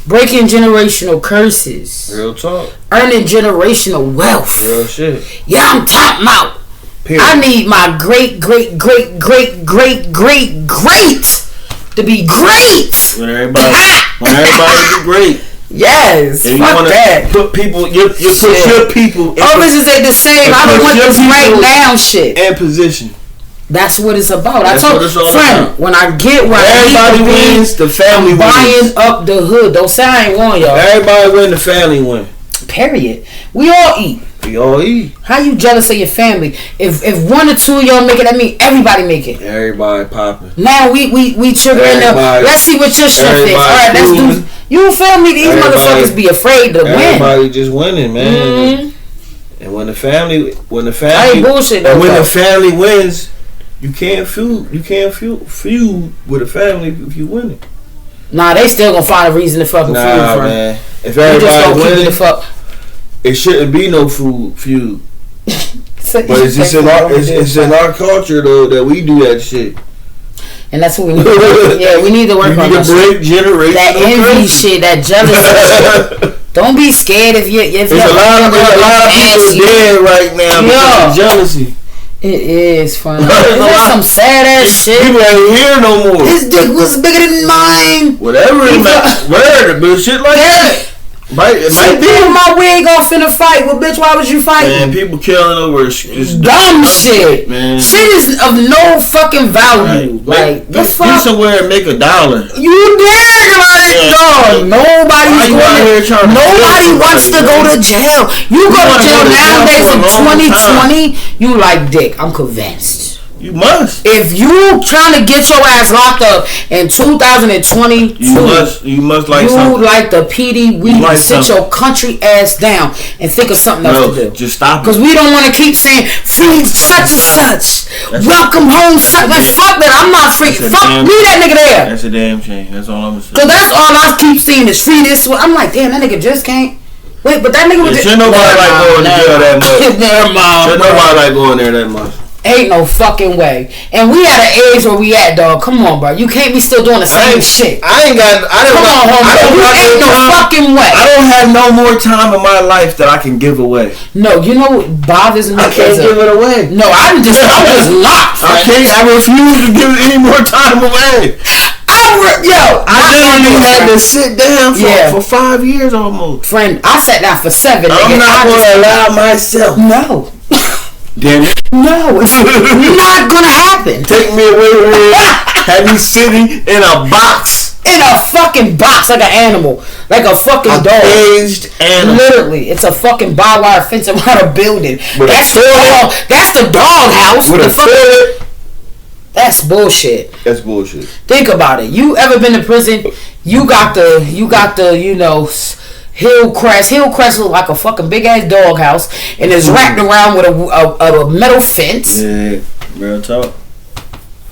Breaking generational curses. Real talk. Earning generational wealth. Real shit. Yeah, I'm top out. Period. I need my great to be great. When everybody be great. Yes, and fuck that. Put people, your people. All this is the same. I don't want this right now shit. And position. That's what it's about. That's I told friend about. when I get where everybody wins, the family wins. Buying up the hood. Don't say I ain't won, y'all. Everybody win, the family win. Period. We all eat. We all eat. How you jealous of your family? If one or two of y'all make it, that mean everybody make it. Everybody popping. Now we trigger in there. Let's see what your shit is. All right, let's do. You feel me? These motherfuckers be afraid to win. Everybody just winning, man. Mm-hmm. And when the family bullshit. And when the family wins, you can't feud with a family if you winning. Nah, they still gonna find a reason to fucking feud, man. If everybody winning, it shouldn't be no feud. But it's just in our culture though that we do that shit. And that's what we need to work. Yeah, we need to work on that shit. That envy shit, that jealousy shit. Don't be scared if there's a lot of people dead right now because of jealousy. It is fun. There's some sad ass shit. People ain't here no more. His dick was bigger than mine. Whatever it matters. Whatever, but shit like that. Right, it might be my wig off in a fight. Well, bitch, why was you fighting? Man, people killing over dumb shit. Man, shit is of no fucking value. Right. Like, the fuck? Be somewhere and make $1. You did, like, dog. Nobody wants to go to jail. You go to jail nowadays in 2020. You like dick. I'm convinced. You must. If you trying to get your ass locked up in 2022, you must like something. You like the PD. We like sit your country ass down and think of something else to do. Just stop it. Because we don't want to keep saying free such and such. Welcome home. Fuck that. I'm not free. Fuck, leave that nigga there. That's a damn shame. That's all I'm saying. Because that's all I keep seeing is free this. I'm like, damn, that nigga just can't. Wait, but that nigga was just. Should nobody like going to jail that much. Never mind. Should nobody like going there that much. Ain't no fucking way. And we at an age where we at, dog. Come on, bro. You can't be still doing the same shit. Ain't no fucking way. I don't have no more time in my life that I can give away. No, you know what bothers me? I can't give it away. No, I'm just locked. I refuse to give any more time away. I literally had to sit down for 5 years almost. Friend, I sat down for 7. I'm not going to allow myself. No. Damn it. No, it's not gonna happen. Take me away from here. Have me sitting in a box. In a fucking box like an animal. Like a fucking dog. Caged animal. Literally. It's a fucking barbed wire fence around a building. That's the dog house. With a toilet. That's bullshit. That's bullshit. Think about it. You ever been to prison? You got the Hillcrest. Hillcrest look like a fucking big ass doghouse, and it's wrapped around with a metal fence. Yeah, real talk.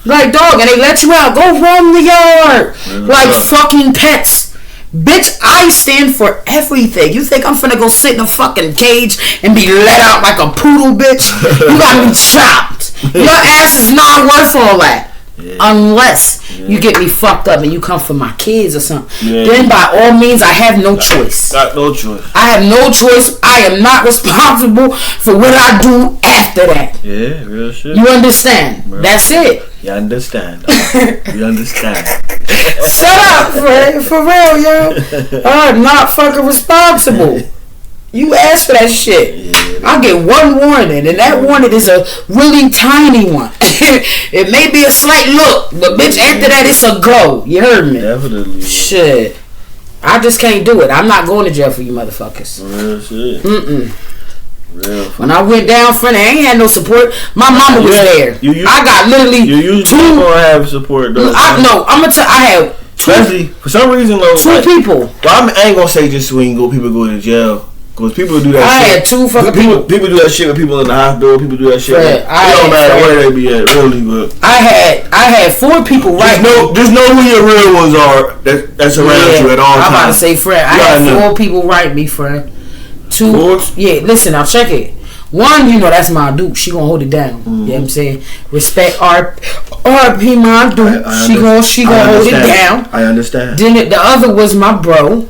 Like, dog, and they let you out. Go roam the yard like fucking pets. Bitch, I stand for everything. You think I'm finna go sit in a fucking cage and be let out like a poodle, bitch? You got me chopped. Your ass is not worth all that. Yeah. Unless you get me fucked up and you come for my kids or something. Yeah. Then by all means, I have no choice. Got no choice. I have no choice. I am not responsible for what I do after that. Yeah, real shit. You understand? Real That's shit. You understand. You understand. Shut up, Fred. For real, yo. I'm not fucking responsible. You asked for that shit. Yeah, I'll get one warning, and that warning is a really tiny one. It may be a slight look, but bitch, after that, it's a go. You heard me? Definitely. Shit. I just can't do it. I'm not going to jail for you motherfuckers. Real shit. Real. When I went down, friend, I ain't had no support. My mama was there. I got literally you usually don't have support, though. I'm gonna tell. I had especially for some reason, though. Two people. Well, I ain't gonna say just when people go to jail. Because people do that shit. I had two fucking people. People do that shit with people in the hospital. People do that shit. It don't matter where they be at, really. But I had 4 people just know who your real ones are that's around you at all times. I'm about to say, friend. I had 4 people write me, friend. 2. 4? Yeah, listen, I'll check it. 1, that's my dude. She gonna hold it down. You know what I'm saying? Respect RP my dude. She gonna hold it down. I understand. Then the other was my bro.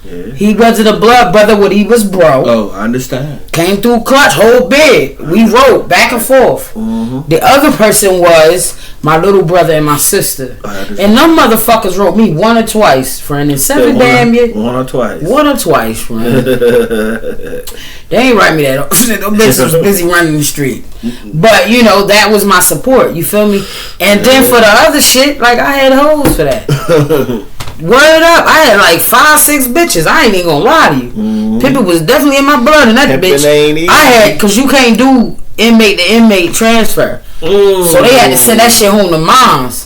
Yeah. He wasn't a blood brother when he was broke. Oh, I understand. Came through clutch, whole bed. We wrote back and forth. Mm-hmm. The other person was my little brother and my sister. And them motherfuckers wrote me one or twice, friend. In 7 damn years. One or twice. One or twice, friend. They ain't write me that. Them bitches was busy running the street. But, you know, that was my support. You feel me? And then for the other shit, like, I had hoes for that. Word up, I had like 5-6 bitches. I ain't even gonna lie to you. Mm-hmm. Pimpin' was definitely in my blood, and that bitch I had, cause you can't do inmate to inmate transfer. So they had to send that shit home to moms.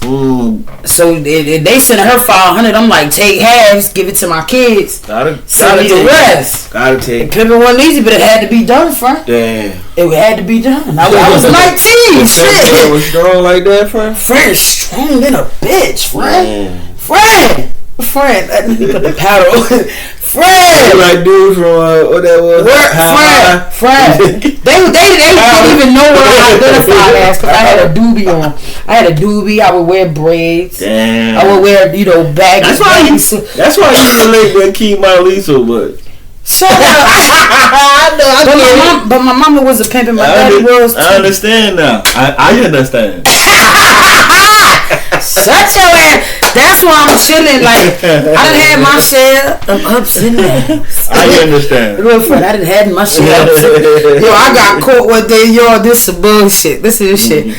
So they sent her $500. I'm like, take halves, give it to my kids. Send me the rest. Gotta take. Pimpin' wasn't easy, but it had to be done, friend. Damn. It had to be done. I was 19. Shit. Was strong like that, friend? Friend, strong than a bitch, friend. Friend, let me put the powder on. Friend, like dude from what that was. Friend. They didn't even know what I identified as because I had a doobie on. I would wear braids. Damn. I would wear baggy. That's why you relate with Keith Miley so much. Shut up. But my mama was a pimp and my daddy was too. I understand now. I understand. Shut your ass. That's why I'm chilling. Like, I done had my share of ups and downs. I understand. Real friend, I done had my share of ups and downs. Yo, I got caught one day. Yo, this some bullshit. This is shit.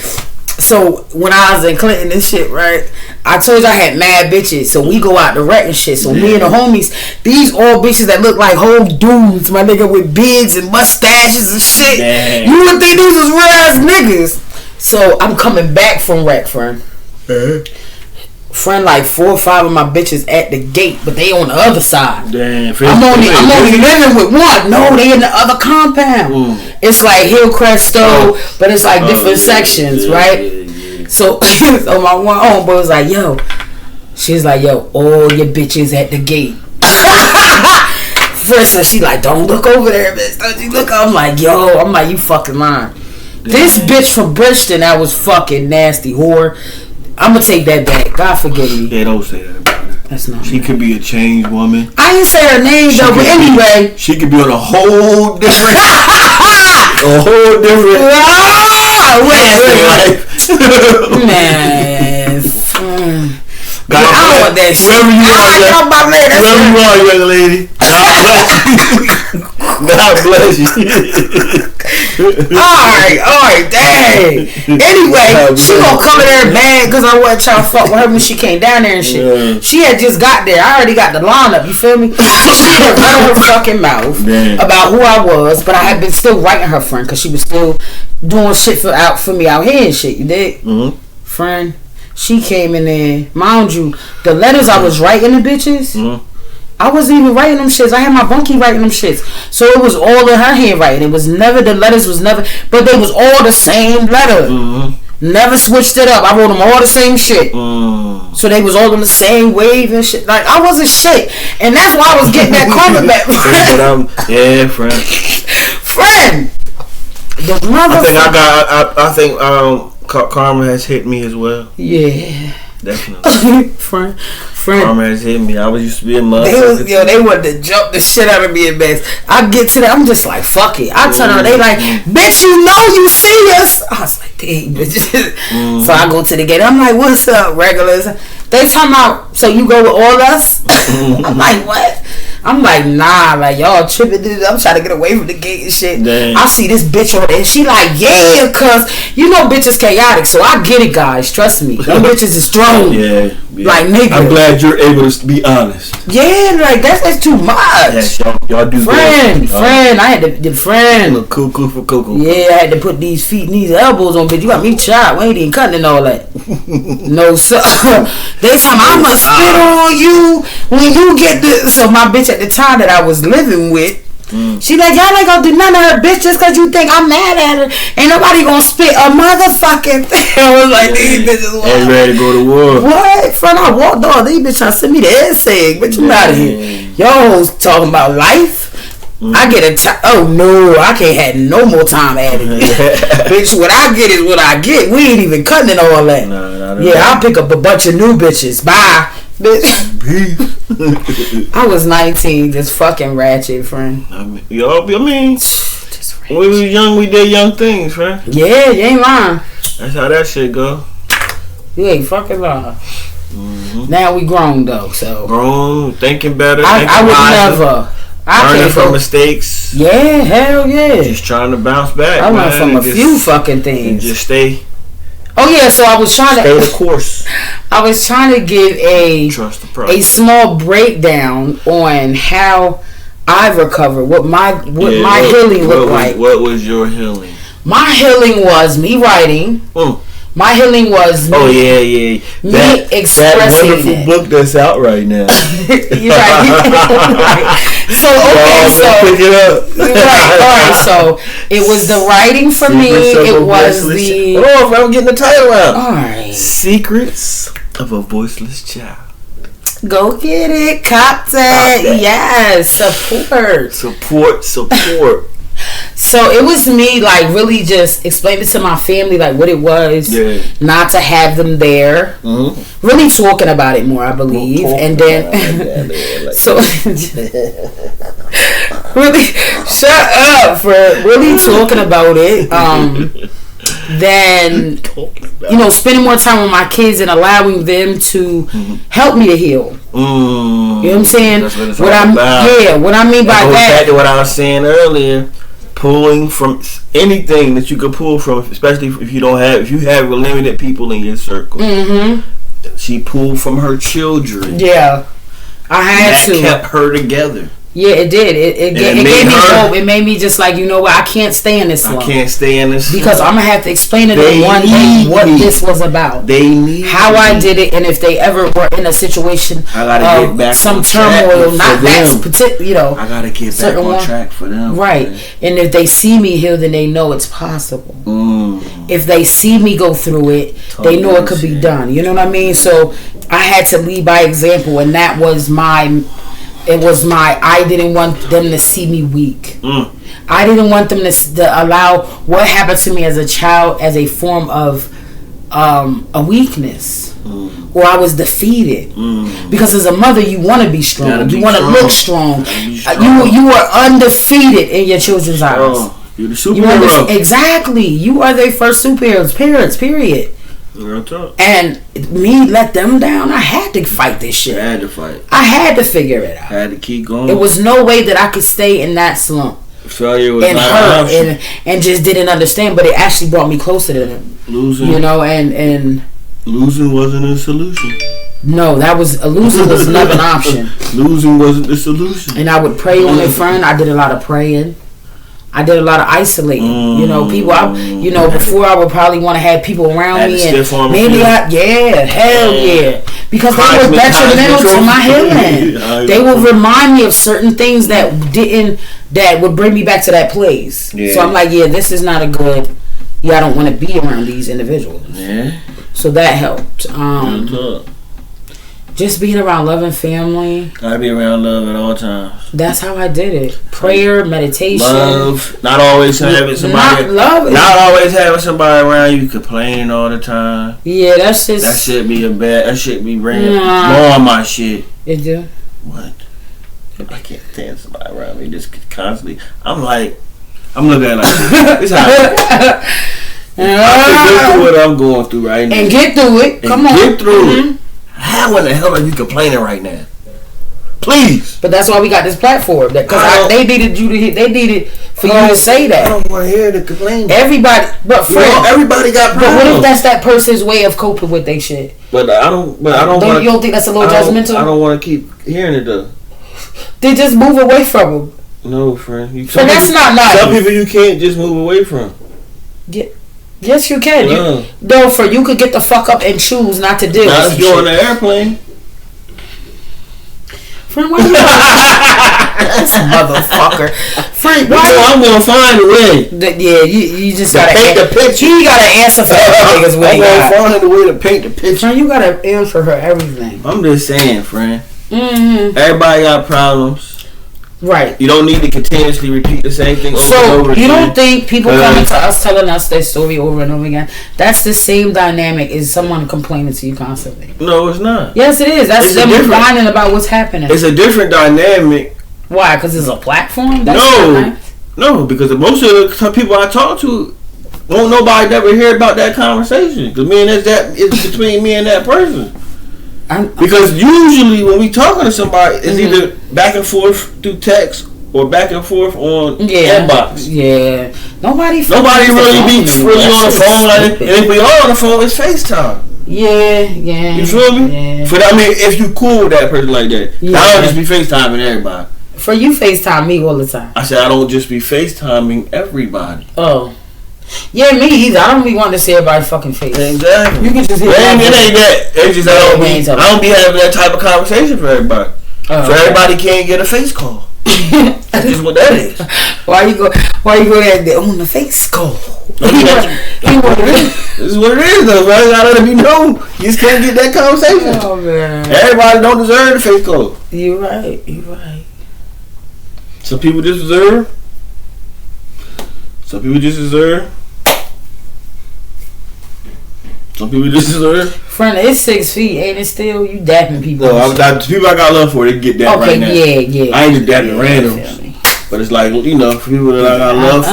So, when I was in Clinton and shit, right, I told you I had mad bitches. So, we go out to wreck and shit. So, me and the homies, these all bitches that look like whole dudes, my nigga, with beards and mustaches and shit. Damn. You would think these was real ass niggas. So, I'm coming back from wreck, friend. Friend, like 4 or 5 of my bitches at the gate, but they on the other side. Damn, I'm only living with one. No, they in the other compound. It's like Hillcrest Stove, but it's like different sections, right? Yeah. So my one homeboy was like, yo, she's like, yo, all your bitches at the gate. First, so she like, don't look over there, bitch. Don't you look? I'm like, you fucking lying. Damn. This bitch from Bridgeton, that was fucking nasty whore. I'm gonna take that back. God forgive me. Yeah, don't say that about her. That's not. She could be a changed woman. I didn't say her name though, but anyway. She could be on a whole different. Man. I don't want that shit. Wherever you are, young lady. God bless you. Alright, dang. Anyway, she gonna come in there mad because I wasn't trying to fuck with her when she came down there and shit. Yeah. She had just got there. I already got the lineup, you feel me? So she had run her fucking mouth about who I was, but I had been still writing her friend because she was still doing shit for me out here and shit, you dig? Mm-hmm. Friend, she came in there. Mind you, the letters I was writing the bitches, I wasn't even writing them shits. I had my bunkie writing them shits. So it was all in her handwriting. It was never, the letters was never, but they was all the same letter. Never switched it up. I wrote them all the same shit. So they was all in the same wave and shit. Like, I wasn't shit. And that's why I was getting that karma back. Yeah, friend. Friend. The motherfucker. I think karma has hit me as well. Yeah. Definitely. Friend. Karma has hit me. I used to be a motherfucker. They wanted to jump the shit out of me in bed. I get to that. I'm just like, fuck it. I turn around. They like, bitch, you know you see us. I was like, dang, bitch. So I go to the gate. I'm like, what's up, regulars? They talking about, so you go with all us? I'm like, what? I'm like, nah, like, y'all tripping, dude. I'm trying to get away from the gate and shit. Dang. I see this bitch over there. She like, yeah, cuz, you know, bitch is chaotic. So I get it, guys. Trust me. Them bitches is strong. Yeah. Like, nigga. I'm glad you're able to be honest. Yeah, like, that's too much. Yes, y'all do friend. I had to, friend. Look cuckoo for cuckoo. Yeah, I had to put these feet and these elbows on, bitch. You got me chopped. We ain't even cutting and all that. No, sir. They tell me, I'ma spit on you when you get the. So my bitch at the time that I was living with, she like, y'all ain't gonna do none of her bitch just cause you think I'm mad at her. Ain't nobody gonna spit a motherfucking thing. I was like, these bitches ain't ready to go to war. What? Friend, I walked off. These bitches trying to send me the essay. Bitch, you out of here. Y'all talking about life. I get oh no, I can't have no more time added. Bitch, what I get is what I get. We ain't even cutting it all that. No, I pick up a bunch of new bitches. Bye. Beef. I was 19, just fucking ratchet, friend. I mean, Just when we was young, we did young things, friend. Yeah, you ain't lying. That's how that shit go. You ain't fucking lying. Mm-hmm. Now we grown though, so Grown, thinking better. I would never. Learning from mistakes. Yeah, hell yeah. Just trying to bounce back. I learned from a few fucking things. And just stay. Oh yeah, so I was trying to stay the course. I was trying to give a small breakdown on how I've recovered, what my healing looked like. What was your healing? My healing was me writing. My healing was me. Oh yeah. Me expressing that wonderful book that's out right now. You're right. So pick it up. Right. All right. So it was the writing for me. It was the. Oh, if I'm getting the title out. All right. Secrets of a Voiceless Child. Go get it, cop that. Yes, support. So it was me, like, really just explaining to my family, like, what it was, not to have them there. Mm-hmm. Really talking about it more, I believe. And then, so, really, shut up for really talking about it. Then, spending more time with my kids and allowing them to help me to heal. You know what I'm saying? That's what it's all about. What I mean by that. Back to what I was saying earlier. Pulling from anything that you could pull from, especially if you have limited people in your circle. Mm-hmm. She pulled from her children. Yeah, I had to. That kept her together. Yeah, it did. It gave me hope. It made me just like, you know what, I can't stay in this long. Because I'm going to have to explain to them one day what this was about. They need how I did it, and if they ever were in a situation get back some turmoil, not that particular, I got to get back on track for them. Right. Man. And if they see me heal, then they know it's possible. If they see me go through it, they know it could be done. You know what I mean? So I had to lead by example, and that was I didn't want them to see me weak. I didn't want them to allow what happened to me as a child as a form of a weakness. Or I was defeated. Because as a mother, you want to be strong. You want to look strong. You are undefeated in your children's eyes. You're the superhero. Exactly. You are their first superheroes. Parents, period. And me let them down. I had to fight this shit. I had to figure it out. I had to keep going. There was no way that I could stay in that slump. Failure was and not hurt and just didn't understand, but it actually brought me closer to them. Losing, and losing wasn't a solution. No, losing was never an option. Losing wasn't the solution. And I would pray on it, friend. I did a lot of praying. I did a lot of isolating. People. Before I would probably want to have people around me, and maybe hell yeah, because they were detrimental to my healing. They would remind me of certain things that would bring me back to that place. Yeah. So I'm like, this is not a good. I don't want to be around these individuals. Yeah. So that helped. Just being around love and family. Gotta be around love at all times. That's how I did it. Prayer, meditation. Love. Not always having somebody. Not always having somebody around you complaining all the time. Yeah, that's just. That shit be that shit be bringing more on my shit. It do? What? I can't stand somebody around me just constantly. I'm looking at it like this. I can get through what I'm going through right now. And get through it. Come on. Get through it. How in the hell are you complaining right now? Please. But that's why we got this platform. Because they needed you to. They needed for you to say that. I don't want to hear the complaining. Everybody, but friend, everybody got problems. But what if that's that person's way of coping with their shit? But I don't. You don't think that's a little judgmental? I don't want to keep hearing it though. They just move away from them. No, friend. But that's not nice. Some people you can't just move away from. Yes, you can. You could get the fuck up and choose not to deal with it. Not if you're on the airplane. Friend, why you this motherfucker? Friend, I'm gonna find a way. You just gotta paint the picture. You gotta answer for everything. I'm gonna find a way to paint the picture. Friend, you gotta answer for everything. I'm just saying, friend. Mm-hmm. Everybody got problems. Right. You don't need to continuously repeat the same thing over and over So again. you don't think people coming to us telling us their story over and over again, that's the same dynamic as someone complaining to you constantly? No, it's not. Yes, it is. That's them whining about what's happening. It's a different dynamic. Why? Because it's a platform? No, because most of the people I talk to, won't nobody ever hear about that conversation. Because it's between me and that person. Because usually when we talking to somebody, it's either back and forth through text or back and forth on inbox. Yeah. Nobody really be really on the phone like that. And if we are on the phone, it's FaceTime. Yeah. You feel me? Yeah. If you cool with that person like that, I don't just be FaceTiming everybody. For you, FaceTime me all the time. I said I don't just be FaceTiming everybody. Oh. Yeah, me either. I don't be wanting to see everybody's fucking face. Exactly. You can just hear it ain't that. It's just I don't be having that type of conversation for everybody. So everybody can't get a face call. That's just what that is. Why you go there on the face call? This is what it is though, man. I let it be known. You just can't get that conversation. Oh man. Everybody don't deserve the face call. You're right. Some people just deserve. Some people just deserve. Friend, it's 6 feet, ain't it still? You dapping people. No, people I got love for, they get that right now. Yeah. I ain't just dapping randoms. But it's like, for people that I got love for.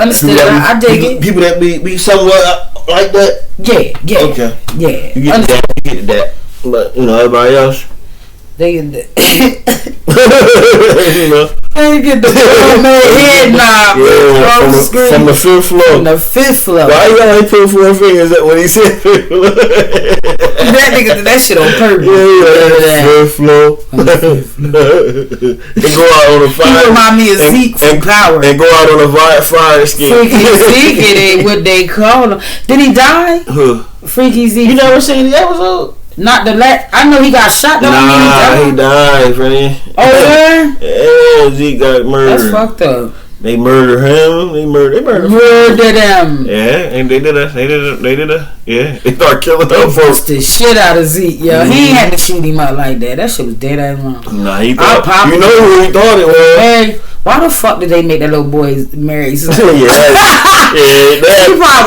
Understood. I dig it. People that be somewhat like that. Yeah. Okay. Yeah. You get that. But, everybody else. They get the They get the head knob from the fifth floor. From the fifth floor. Why you only put 4 fingers up when he said fifth floor? That nigga did that shit on purpose. Fifth floor. And go out on a fire. He remind me of Zeke from Power. And go out on a fire escape. Freaky Zeke, it ain't what they call him. Did he die? Who? Freaky Zeke. You never seen the episode? Not the last. I know he got shot. He died, friend. Oh yeah. Yeah, Zeke got murdered. That's fucked up. They murdered him. They murdered him. Yeah, and they did a. Yeah, they start killing them folks. The shit out of Zeke, yo. He ain't had to shoot him out like that. That shit was dead ass wrong. Nah, he thought. You know who he thought it was? Hey, why the fuck did they make that little boy marry? He probably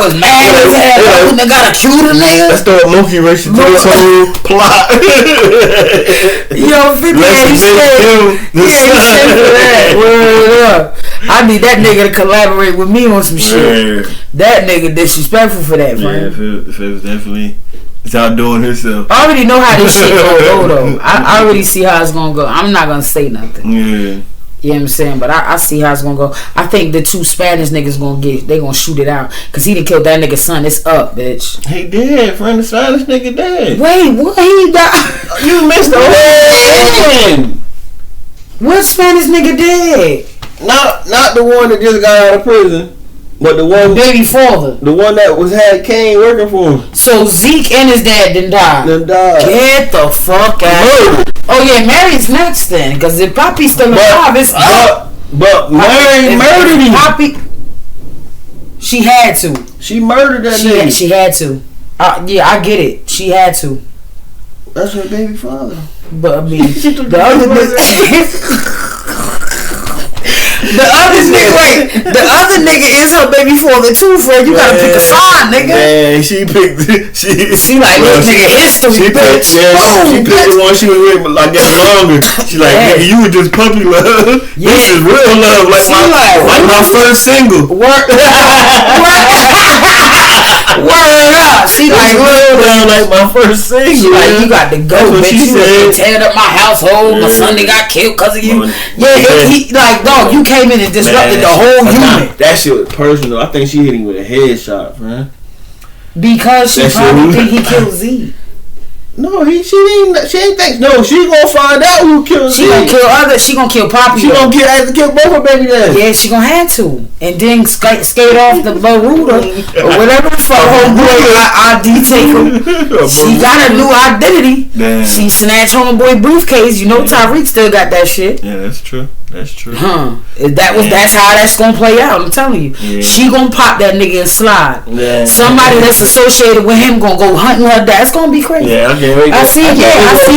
was mad as hell. They gotta shoot a nigga. That's the monkey wrench to this whole plot. Yo, 50 ain't shit. He ain't shit for that. Word up. I need that nigga to collaborate with me on some shit. That nigga disrespectful for that, man. Yeah, Fifth definitely. It's outdoing himself. I already know how this shit gonna go though. I already see how it's gonna go. I'm not gonna say nothing. Yeah. You know what I'm saying? But I see how it's gonna go. I think the 2 Spanish niggas they gonna shoot it out. Cause he done killed that nigga's son. It's up, bitch. He did, friend. The Spanish nigga dead. Wait, what? He died? You missed the whole thing. What Spanish nigga dead? Not the one that just got out of prison. But the one baby father. The one that had Kane working for him. So Zeke and his dad didn't die. Get the fuck out. Oh yeah, Mary's next then, because if Poppy's still alive, it's up. But Mary murdered him. Poppy, she had to. She murdered that nigga. She had to. Yeah, I get it. She had to. That's her baby father. But I mean, the other nigga is her baby father too, Fred. You gotta pick a side, nigga. Man, she like this nigga history, bitch. She picked the one she was with, like getting longer. She like, nigga, you were just puppy love. Yeah. This is real love, like my first single. Word up. She like real love, like my first single. She like, you got to go, bitch. You teared up my household. My son got killed because of you. Yeah, he like, dog, you came in and disrupted the whole unit. That shit was personal. I think she hit him with a headshot, man. Because she probably think he killed Z. No, she ain't think. No, she gonna find out who killed Z. She gonna kill Poppy. She gonna have to kill both her baby daddies. Yeah, she gonna have to, and then skate off the Baruda or whatever the fuck. Homeboy ID take him. She got a new identity. Damn. She snatched homeboy briefcase. You know Tyreek still got that shit. Yeah, that's true. That's true. That's how that's gonna play out. I'm telling you, she gonna pop that nigga and slide. Yeah. Somebody that's associated with him gonna go hunting her dad. It's gonna be crazy. Yeah, I can't wait. I see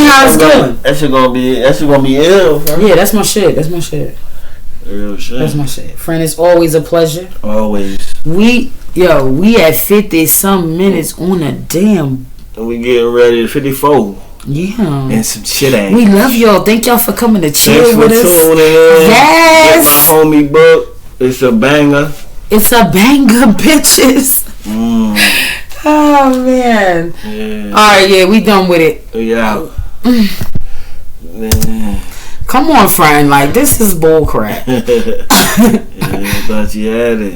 how it's going. That shit gonna be ill. Bro. Yeah, that's my shit. Real shit. That's my shit. Friend, it's always a pleasure. Always. We at 50 some minutes on a damn. And we getting ready to 54. Yeah. And some shit ain't. We love y'all. Thank y'all for coming to chill with us. Tuning in. Yes. Get my homie book. It's a banger. It's a banger, bitches. Oh man. Yeah. Alright, yeah, we done with it. Yeah. Come on, friend. Like, this is bull crap. Yeah, thought you had it.